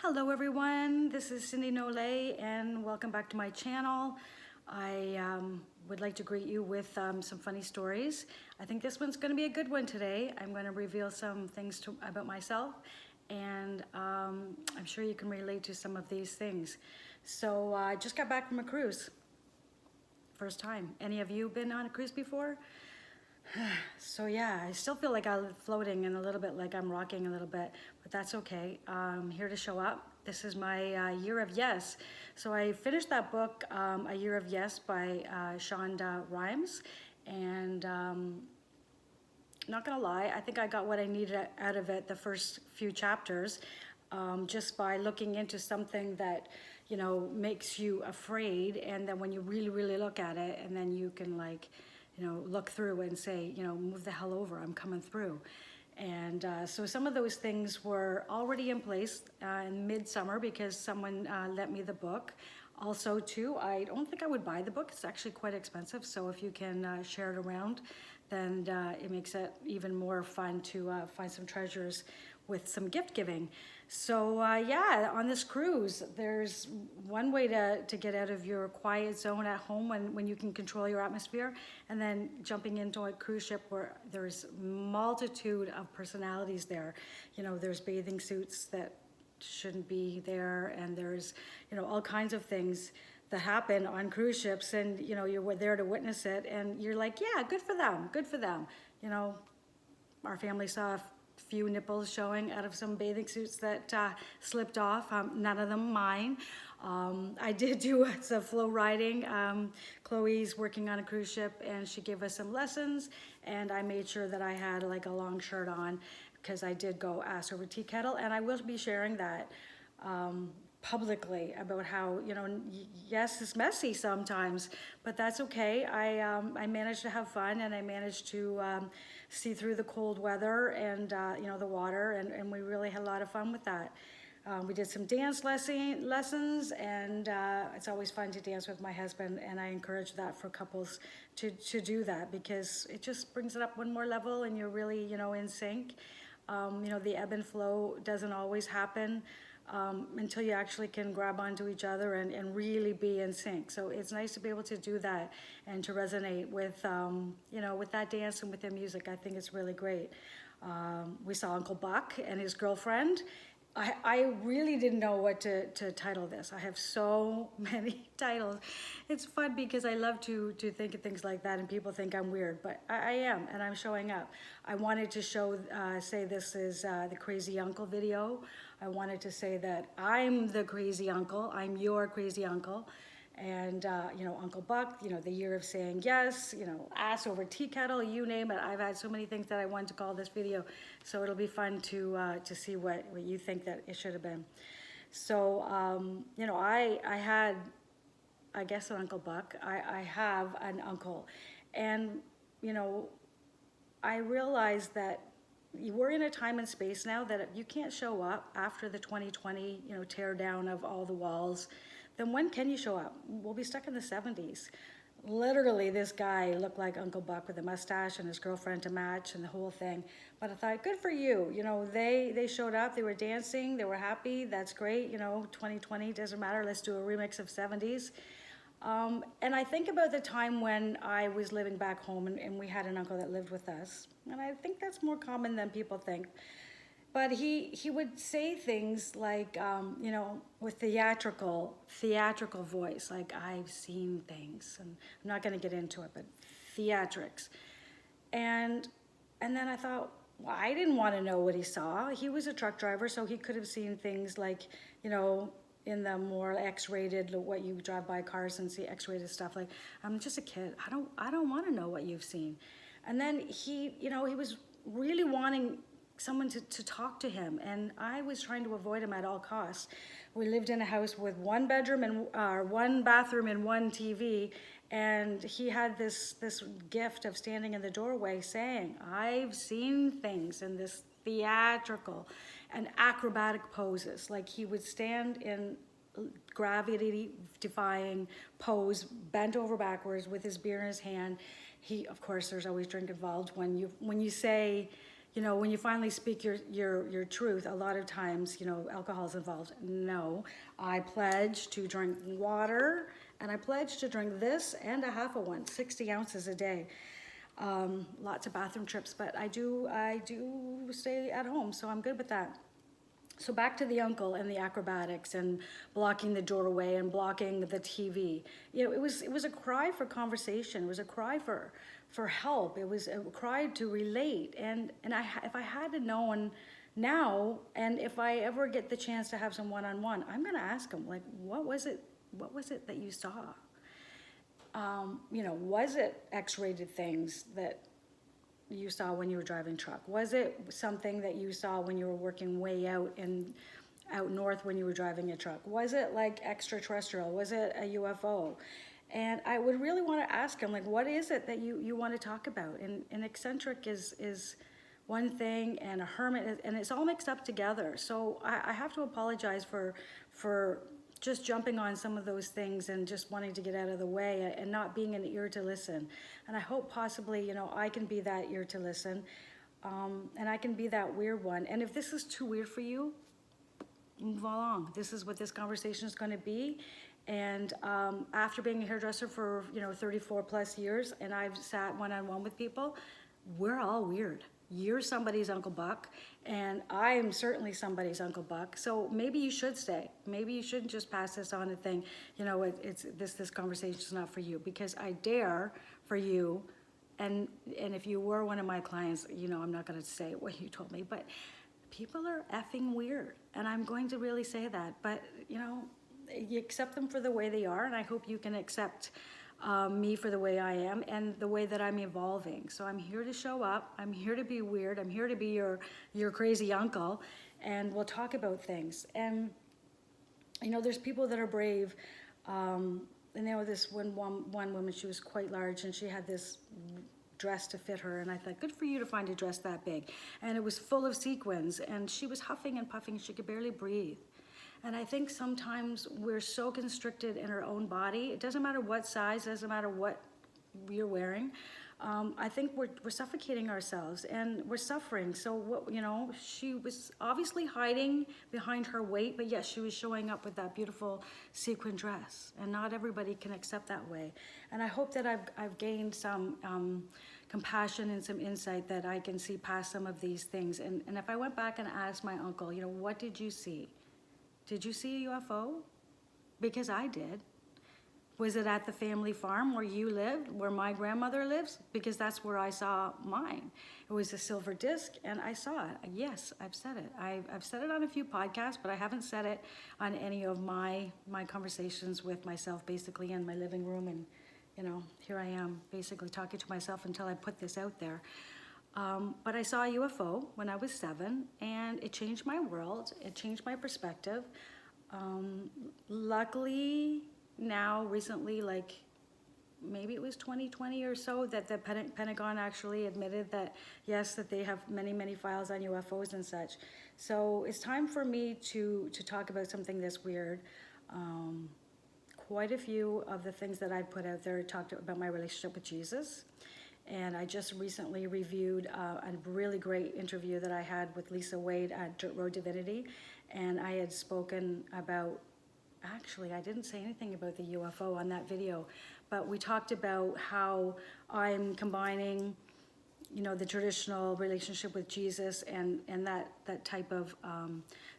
Hello everyone, this is Cindy Nole and welcome back to my channel. I would like to greet you with some funny stories. I think this one's going to be a good one today. I'm going to reveal some things about myself and I'm sure you can relate to some of these things. So I just got back from a cruise. First time. Any of you been on a cruise before? So yeah, I still feel like I'm floating and a little bit like I'm rocking a little bit, but that's okay. I'm here to show up. This is my Year of Yes. So I finished that book, A Year of Yes by Shonda Rhimes, and not gonna lie, I think I got what I needed out of it the first few chapters, just by looking into something that, you know, makes you afraid, and then when you really look at it, and then you can like, you know, look through and say, you know, move the hell over, I'm coming through. And so some of those things were already in place in midsummer because someone lent me the book. Also too, I don't think I would buy the book. It's actually quite expensive. So if you can share it around, then it makes it even more fun to find some treasures with some gift giving. So yeah, on this cruise, there's one way to get out of your quiet zone at home when you can control your atmosphere, and then jumping into a cruise ship where there's multitude of personalities there. You know, there's bathing suits that shouldn't be there, and there's, you know, all kinds of things that happen on cruise ships, and you know, you're there to witness it, and you're like, yeah, good for them, good for them. You know, our family saw a few nipples showing out of some bathing suits that slipped off. None of them mine. I did do some flow riding. Chloe's working on a cruise ship and she gave us some lessons, and I made sure that I had like a long shirt on because I did go ass over tea kettle, and I will be sharing that publicly about how, you know, yes, it's messy sometimes, but that's okay. I managed to have fun, and I managed to see through the cold weather and you know, the water, and we really had a lot of fun with that. We did some dance lessons, and it's always fun to dance with my husband, and I encourage that for couples to do that because it just brings it up one more level, and you're really, you know, in sync. You know, the ebb and flow doesn't always happen until you actually can grab onto each other and really be in sync. So it's nice to be able to do that and to resonate with, you know, with that dance and with the music. I think it's really great. We saw Uncle Buck and his girlfriend. I really didn't know what to title this. I have so many titles. It's fun because I love to think of things like that, and people think I'm weird, but I am, and I'm showing up. I wanted to say this is the crazy uncle video. I wanted to say that I'm the crazy uncle. I'm your crazy uncle. And, you know, Uncle Buck, you know, the year of saying yes, you know, ass over tea kettle, you name it. I've had so many things that I wanted to call this video. So it'll be fun to see what you think that it should have been. So, you know, I had, I guess, an Uncle Buck. I have an uncle. And, you know, I realized that we're in a time and space now that if you can't show up after the 2020, you know, tear down of all the walls, then when can you show up? We'll be stuck in the 70s. Literally, this guy looked like Uncle Buck with a mustache and his girlfriend to match and the whole thing. But I thought, good for you. You know, they showed up, they were dancing, they were happy, that's great. You know, 2020, doesn't matter, let's do a remix of 70s. And I think about the time when I was living back home and we had an uncle that lived with us. And I think that's more common than people think. But he would say things like, you know, with theatrical voice, like, I've seen things, and I'm not going to get into it, but theatrics. And then I thought, well, I didn't want to know what he saw. He was a truck driver, so he could have seen things like, you know, in the more X-rated, what you drive by cars and see X-rated stuff. Like, I'm just a kid. I don't want to know what you've seen. And then he, you know, he was really wanting someone to talk to him, and I was trying to avoid him at all costs. We lived in a house with one bedroom and one bathroom and one TV, and he had this gift of standing in the doorway saying, I've seen things in this theatrical and acrobatic poses. Like, he would stand in gravity defying pose, bent over backwards with his beer in his hand. He, of course, there's always drink involved when you say, you know, when you finally speak your truth, a lot of times, you know, alcohol is involved. No, I pledge to drink water, and I pledge to drink this and a half of one, 60 ounces a day. Lots of bathroom trips, but I do stay at home, so I'm good with that. So back to the uncle and the acrobatics and blocking the doorway and blocking the TV. You know, it was a cry for conversation. It was a cry for help. It was a cry to relate. And if I had known now, and if I ever get the chance to have some one-on-one, I'm going to ask him, like, what was it that you saw? You know, was it X-rated things that you saw when you were driving truck? Was it something that you saw when you were working way out north when you were driving a truck? Was it like extraterrestrial? Was it a UFO? And I would really want to ask him, like, what is it that you want to talk about? And eccentric is one thing, and a hermit is, and it's all mixed up together. So I have to apologize for just jumping on some of those things and just wanting to get out of the way and not being an ear to listen. And I hope possibly, you know, I can be that ear to listen, and I can be that weird one. And if this is too weird for you, move along. This is what this conversation is going to be. And after being a hairdresser for, you know, 34 plus years, and I've sat one-on-one with people, we're all weird. You're somebody's Uncle Buck, and I am certainly somebody's Uncle Buck. So maybe you should stay. Maybe you shouldn't just pass this on and think, you know, this conversation is not for you, because I dare for you. And if you were one of my clients, you know, I'm not going to say what you told me, but people are effing weird, and I'm going to really say that. But you know, you accept them for the way they are, and I hope you can accept me for the way I am and the way that I'm evolving. So I'm here to show up. I'm here to be weird. I'm here to be your crazy uncle, and we'll talk about things. And you know, there's people that are brave. And there was this one woman, she was quite large, and she had this dress to fit her, and I thought, good for you to find a dress that big. And it was full of sequins, and she was huffing and puffing. She could barely breathe. And I think sometimes we're so constricted in our own body. It doesn't matter what size, it doesn't matter what you're wearing. I think we're suffocating ourselves, and we're suffering. So what, you know, she was obviously hiding behind her weight, but yes, she was showing up with that beautiful sequin dress, and not everybody can accept that way. And I hope that I've gained some compassion and some insight that I can see past some of these things. And if I went back and asked my uncle, you know, what did you see? Did you see a UFO? Because I did. Was it at the family farm where you lived, where my grandmother lives? Because that's where I saw mine. It was a silver disc, and I saw it. Yes, I've said it. I've said it on a few podcasts, but I haven't said it on any of my conversations with myself, basically in my living room. And, you know, here I am, basically talking to myself until I put this out there. But I saw a UFO when I was 7, and it changed my world. It changed my perspective. Luckily, now recently, like maybe it was 2020 or so, that the Pentagon actually admitted that yes, that they have many files on UFOs and such. So it's time for me to talk about something that's weird. Quite a few of the things that I put out there talked about my relationship with Jesus. And I just recently reviewed a really great interview that I had with Lisa Wade at Dirt Road Divinity. And I had spoken about, actually, I didn't say anything about the UFO on that video, but we talked about how I'm combining, you know, the traditional relationship with Jesus and that type of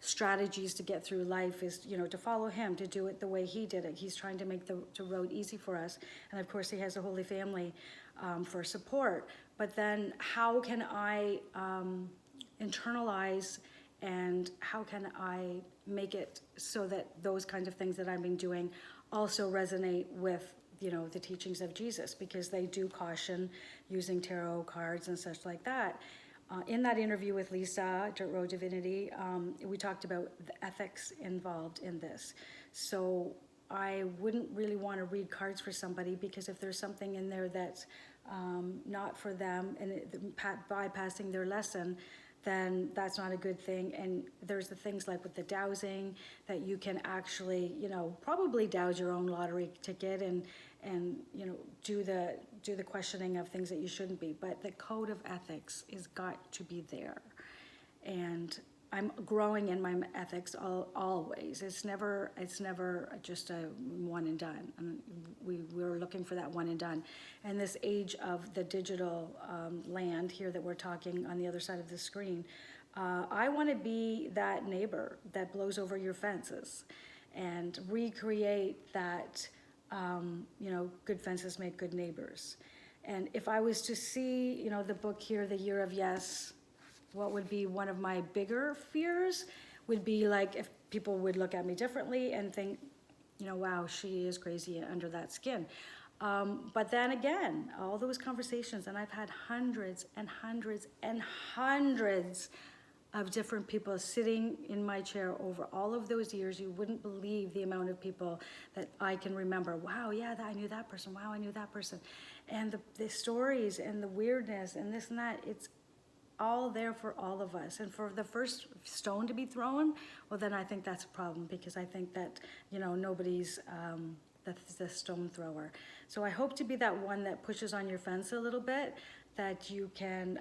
strategies to get through life is, you know, to follow him, to do it the way he did it. He's trying to make the road easy for us. And of course, he has a Holy Family for support. But then how can I internalize, and how can I make it so that those kinds of things that I've been doing also resonate with, you know, the teachings of Jesus, because they do caution using tarot cards and such like that. In that interview with Lisa, Dirt Road Divinity, we talked about the ethics involved in this. So I wouldn't really want to read cards for somebody, because if there's something in there that's not for them and bypassing their lesson, then that's not a good thing. And there's the things like with the dowsing, that you can actually, you know, probably douse your own lottery ticket and you know, do do the questioning of things that you shouldn't be, but the code of ethics is got to be there. And I'm growing in my ethics always. It's never just a one and done. And we're looking for that one and done. And this age of the digital land here that we're talking on the other side of the screen, I want to be that neighbor that blows over your fences and recreate that, good fences make good neighbors. And if I was to see, the book here, The Year of Yes, what would be one of my bigger fears would be like if people would look at me differently and think, wow, she is crazy under that skin. But then again, all those conversations, and I've had hundreds and hundreds and hundreds of different people sitting in my chair over all of those years. You wouldn't believe the amount of people that I can remember. Wow, yeah, I knew that person. Wow, I knew that person. And the stories and the weirdness and this and that, it's all there for all of us. And for the first stone to be thrown, well, then I think that's a problem, because I think that, nobody's the stone thrower. So I hope to be that one that pushes on your fence a little bit, that you can,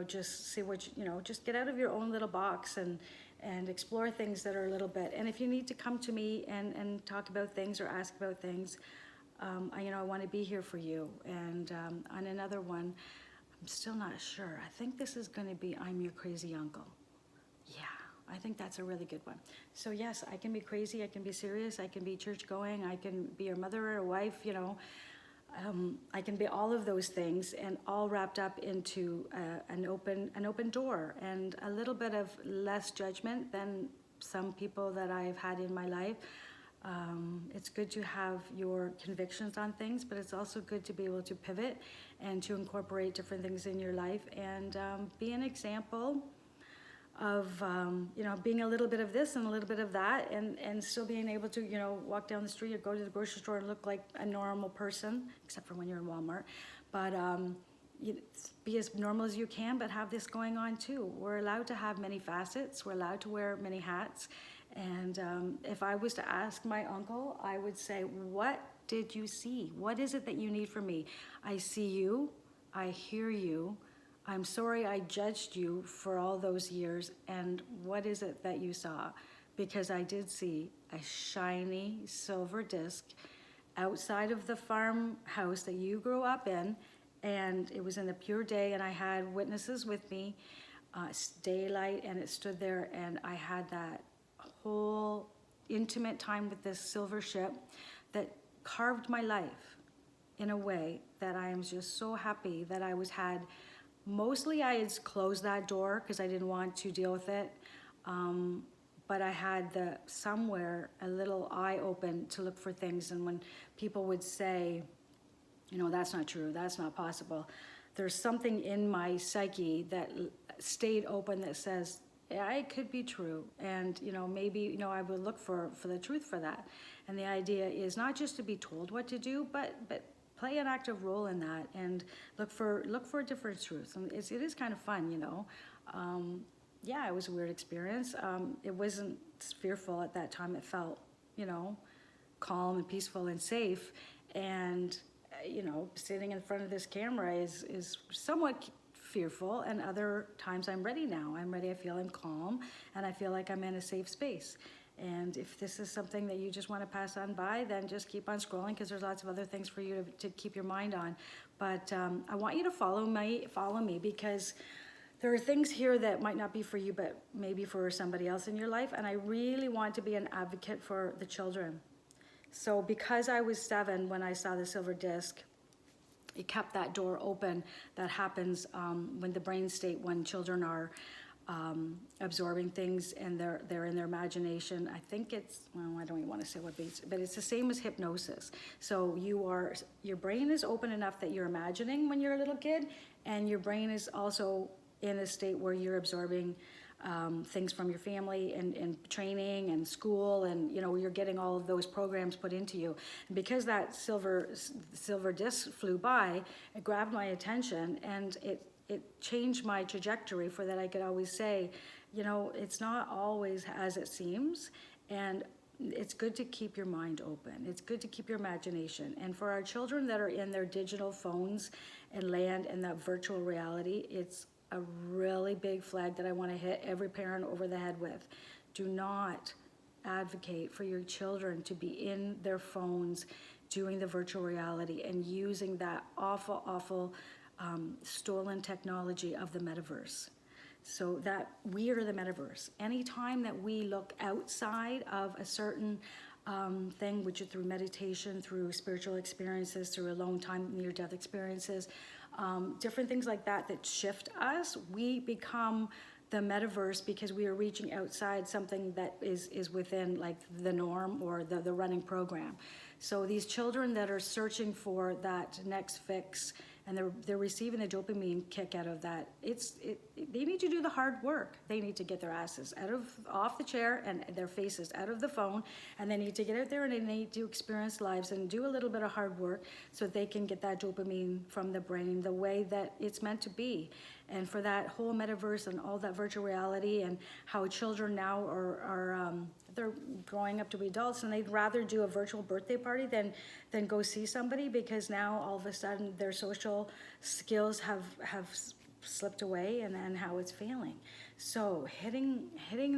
just see what, just get out of your own little box and explore things that are a little bit. And if you need to come to me and talk about things or ask about things, I want to be here for you. And on another one, I'm still not sure. I think this is going to be I'm Your Crazy Uncle. Yeah, I think that's a really good one. So yes, I can be crazy, I can be serious, I can be church going, I can be your mother or a wife, I can be all of those things, and all wrapped up into an open door, and a little bit of less judgment than some people that I've had in my life. It's good to have your convictions on things, but it's also good to be able to pivot and to incorporate different things in your life and be an example of, being a little bit of this and a little bit of that, and still being able to, walk down the street or go to the grocery store and look like a normal person, except for when you're in Walmart. But be as normal as you can, but have this going on too. We're allowed to have many facets. We're allowed to wear many hats. And if I was to ask my uncle, I would say, what did you see? What is it that you need from me? I see you. I hear you. I'm sorry I judged you for all those years. And what is it that you saw? Because I did see a shiny silver disc outside of the farmhouse that you grew up in. And it was in the pure day, and I had witnesses with me. It's daylight, and it stood there, and I had that whole intimate time with this silver ship that carved my life in a way that I am just so happy that I had. Mostly I had closed that door because I didn't want to deal with it. But I had somewhere a little eye open to look for things. And when people would say, that's not true, that's not possible, there's something in my psyche that stayed open that says, yeah, it could be true. And, maybe, I would look for the truth for that. And the idea is not just to be told what to do, but play an active role in that and look for different truths. And it is kind of fun, Yeah, it was a weird experience. It wasn't fearful at that time. It felt, calm and peaceful and safe. And, sitting in front of this camera is somewhat fearful, and other times I'm ready now. I'm ready, I feel I'm calm, and I feel like I'm in a safe space. And if this is something that you just want to pass on by, then just keep on scrolling, because there's lots of other things for you to keep your mind on. But I want you to follow me, because there are things here that might not be for you, but maybe for somebody else in your life. And I really want to be an advocate for the children. So because I was 7 when I saw the silver disc, it kept that door open. That happens when the brain state, when children are absorbing things and they're in their imagination. I think I don't even want to say what base, but it's the same as hypnosis. So your brain is open enough that you're imagining when you're a little kid, and your brain is also in a state where you're absorbing things from your family and training and school, and you're getting all of those programs put into you. And because that silver disc flew by, it grabbed my attention, and it changed my trajectory for that I could always say, it's not always as it seems. And it's good to keep your mind open. It's good to keep your imagination. And for our children that are in their digital phones and land in that virtual reality, it's a really big flag that I want to hit every parent over the head with. Do not advocate for your children to be in their phones doing the virtual reality and using that awful stolen technology of the metaverse. So that we are the metaverse. Anytime that we look outside of a certain thing, which is through meditation, through spiritual experiences, through alone time, near-death experiences, different things like that that shift us, we become the metaverse because we are reaching outside something that is within like the norm or the running program. So these children that are searching for that next fix and they're receiving the dopamine kick out of that, they need to do the hard work. They need to get their asses off the chair and their faces out of the phone, and they need to get out there and they need to experience lives and do a little bit of hard work so they can get that dopamine from the brain the way that it's meant to be. And for that whole metaverse and all that virtual reality and how children now are they're growing up to be adults and they'd rather do a virtual birthday party than go see somebody, because now all of a sudden their social skills have slipped away and how it's failing. So hitting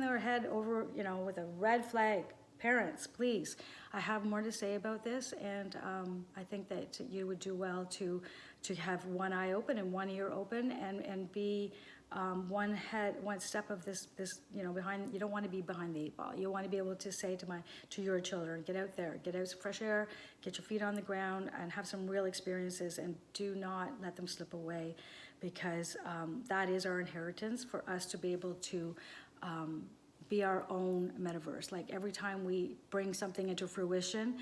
their head over, with a red flag. Parents, please, I have more to say about this, and I think that you would do well to have one eye open and one ear open and be one step of this behind. You don't want to be behind the eight ball. You want to be able to say to your children, get out there, get out some fresh air, get your feet on the ground and have some real experiences, and do not let them slip away, because that is our inheritance for us to be able to be our own metaverse. Like every time we bring something into fruition,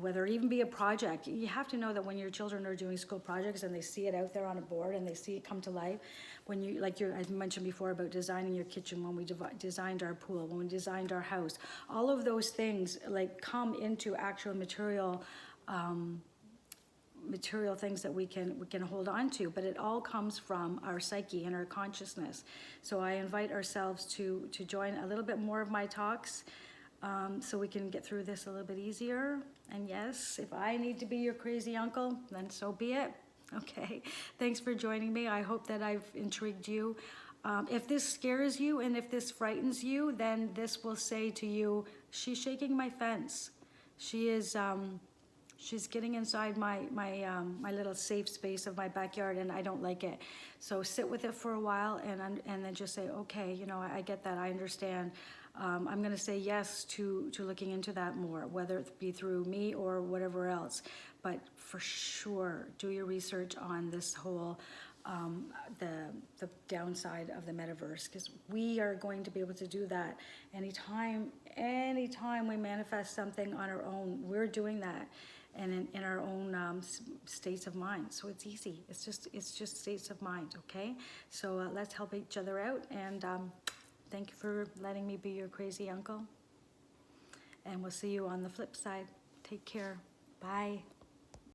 whether it even be a project, you have to know that when your children are doing school projects and they see it out there on a board and they see it come to life, when I mentioned before about designing your kitchen, when we designed our pool, when we designed our house, all of those things like come into actual material things that we can hold on to, but it all comes from our psyche and our consciousness. So I invite ourselves to join a little bit more of my talks, so we can get through this a little bit easier. And yes, if I need to be your crazy uncle, then so be it. Okay, thanks for joining me. I hope that I've intrigued you. If this scares you and if this frightens you, then this will say to you, she's shaking my fence. She is she's getting inside my little safe space of my backyard, and I don't like it. So sit with it for a while and then just say, okay, I get that, I understand. I'm going to say yes to looking into that more, whether it be through me or whatever else. But for sure, do your research on this whole the downside of the metaverse, because we are going to be able to do that anytime we manifest something on our own. We're doing that, and in our own states of mind. So it's easy. It's just states of mind. Okay. So let's help each other out, and thank you for letting me be your crazy uncle. And we'll see you on the flip side. Take care. Bye.